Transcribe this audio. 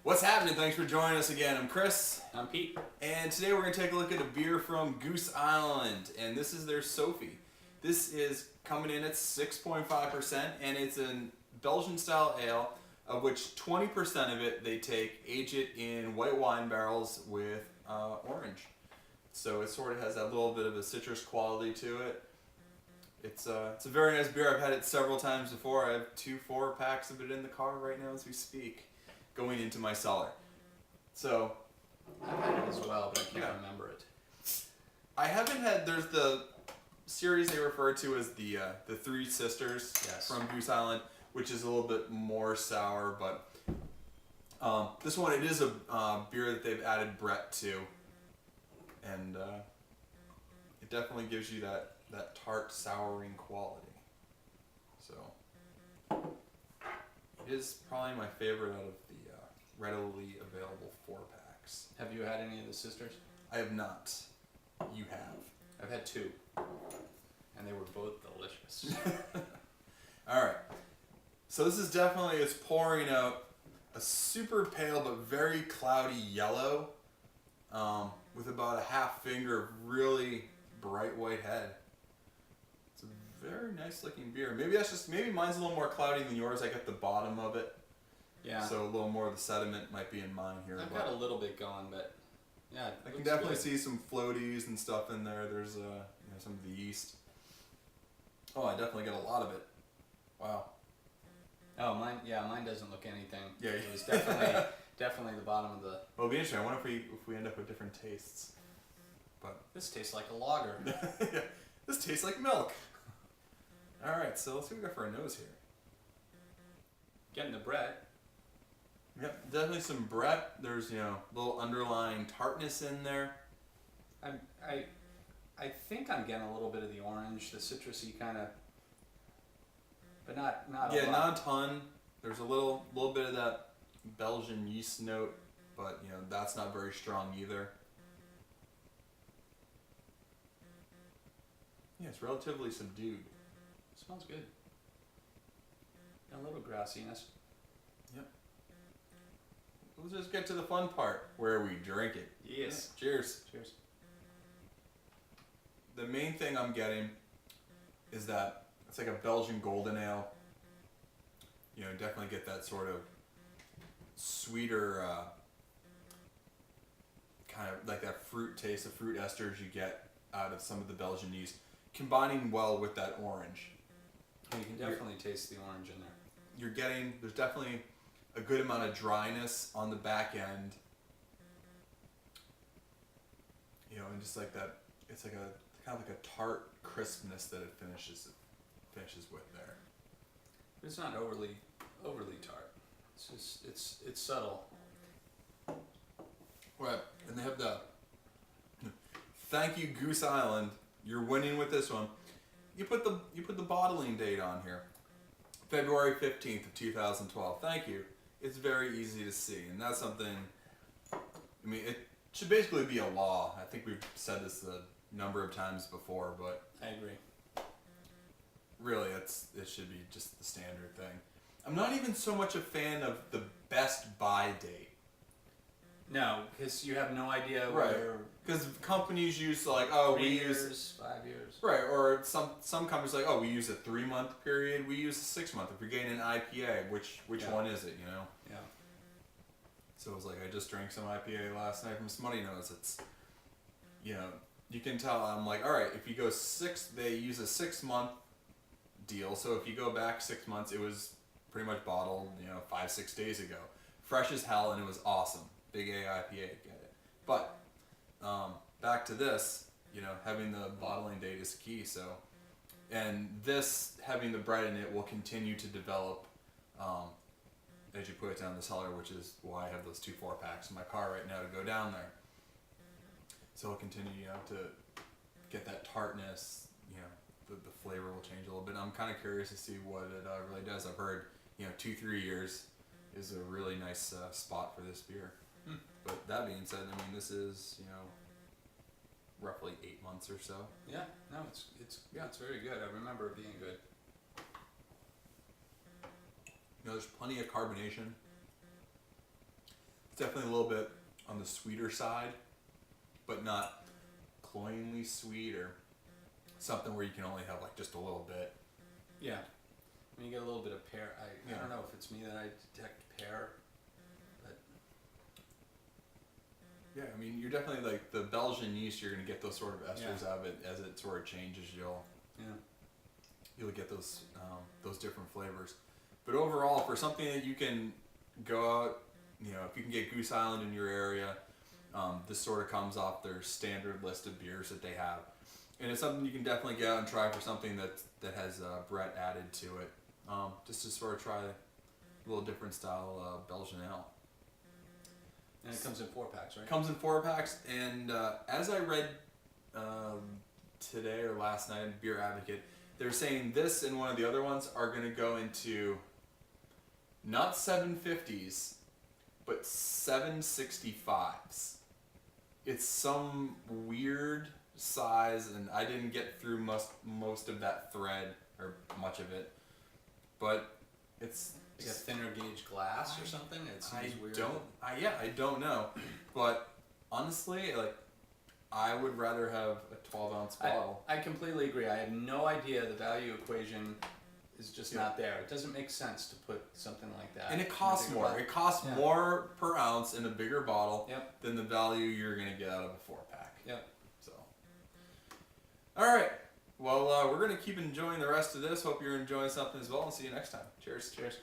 What's happening? Thanks for joining us again. I'm Chris. I'm Pete. And today we're going to take a look at a beer from Goose Island. And this is their Sofie. This is coming in at 6.5%, and it's a Belgian style ale, of which 20% of it they age it in white wine barrels with orange. So it sort of has that little bit of a citrus quality to it. It's a very nice beer. I've had it several times before. I have 2 4-packs of it in the car right now as we speak, going into my cellar. So I've had it as well, but I can't remember it. I haven't had. There's the series they refer to as the Three Sisters from Goose Island, which is a little bit more sour, but this one, it is a beer that they've added Brett to, and it definitely gives you that tart souring quality. So it is probably my favorite out of the readily available 4-packs. Have you had any of the sisters? I have not. You have. I've had 2, and they were both delicious. All right. So this is definitely, it's pouring out a super pale but very cloudy yellow, with about a half finger of really bright white head. It's a very nice looking beer. Maybe mine's a little more cloudy than yours. I got the bottom of it. Yeah. So a little more of the sediment might be in mine here. I've got a little bit going, but yeah. I can definitely see some floaties and stuff in there. There's some of the yeast. Oh, I definitely get a lot of it. Wow. Oh, mine doesn't look anything. Yeah, it was definitely the bottom of the. Well, it'll be interesting. I wonder if we end up with different tastes. But this tastes like a lager. Yeah, this tastes like milk. All right, so let's see what we got for our nose here. Getting the Brett. Yep, definitely some Brett. There's little underlying tartness in there. I think I'm getting a little bit of the orange, the citrusy kind of, but not a lot. Yeah, not a ton. There's a little bit of that Belgian yeast note, but that's not very strong either. Yeah, it's relatively subdued. Smells good. Got a little grassiness. Yep. Let's just get to the fun part, where we drink it. Yes. Yeah. Cheers. Cheers. The main thing I'm getting is that it's like a Belgian golden ale. Definitely get that sort of sweeter, kind of like that fruit taste, the fruit esters you get out of some of the Belgian yeast, combining well with that orange. You can definitely taste the orange in there. There's definitely a good amount of dryness on the back end. And just like that, it's like a kind of like a tart crispness that it finishes with there. It's not overly tart. It's just it's subtle. Right, and they have the thank you Goose Island. You're winning with this one. You put the bottling date on here, February 15th of 2012. Thank you. It's very easy to see, and that's something. It should basically be a law. I think we've said this a number of times before, but I agree. Really, it should be just the standard thing. I'm not even so much a fan of the best buy date. No, because you have no idea Right. where. Because companies use 3 years, 5 years. Right, or some companies we use a 3-month period. We use a 6-month. If you're getting an IPA, which one is it? Yeah. So it was I just drank some IPA last night from Smutty Nose. It's you can tell. I'm all right. If you go 6, they use a 6-month deal. So if you go back 6 months, it was pretty much bottled 5-6 days ago, fresh as hell, and it was awesome. Big A IPA, get it. But back to this, having the bottling date is key. So, and this having the Brett in it will continue to develop as you put it down the cellar, which is why I have those 2 4-packs in my car right now to go down there. So it'll continue, to get that tartness. The flavor will change a little bit. I'm kind of curious to see what it really does. I've heard 2-3 years is a really nice spot for this beer. But that being said, this is roughly 8 months or so. Yeah, no, it's very good. I remember it being good. There's plenty of carbonation. definitely a little bit on the sweeter side, but not cloyingly sweet or something where you can only have like just a little bit. Yeah. When you get a little bit of pear, I Yeah. don't know if it's me that I detect pear, but Yeah, I mean, you're definitely like the Belgian yeast. You're gonna get those sort of esters Yeah. out of it as it sort of changes. yeah. You'll get those different flavors. But overall, for something that you can go out, you know, if you can get Goose Island in your area, this sort of comes off their standard list of beers that they have, and it's something you can definitely get out and try for something that has Brett added to it, just to sort of try a little different style Belgian ale. And it comes in 4-packs, right? Comes in 4-packs, and as I read today or last night in Beer Advocate, they're saying this and one of the other ones are going to go into not 750s, but 765s. It's some weird size, and I didn't get through most of that thread or much of it, but it's Like a thinner gauge glass or something? It seems weird. I don't know, but honestly, like, I would rather have a 12-ounce bottle. I completely agree. I have no idea the value equation is just not there. It doesn't make sense to put something like that. And it in a costs bigger more. bottle. It costs Yeah. more per ounce in a bigger bottle Yep. than the value you're gonna get out of a 4-pack. Yep. So, all right. Well, we're gonna keep enjoying the rest of this. Hope you're enjoying something as well, and see you next time. Cheers. Cheers.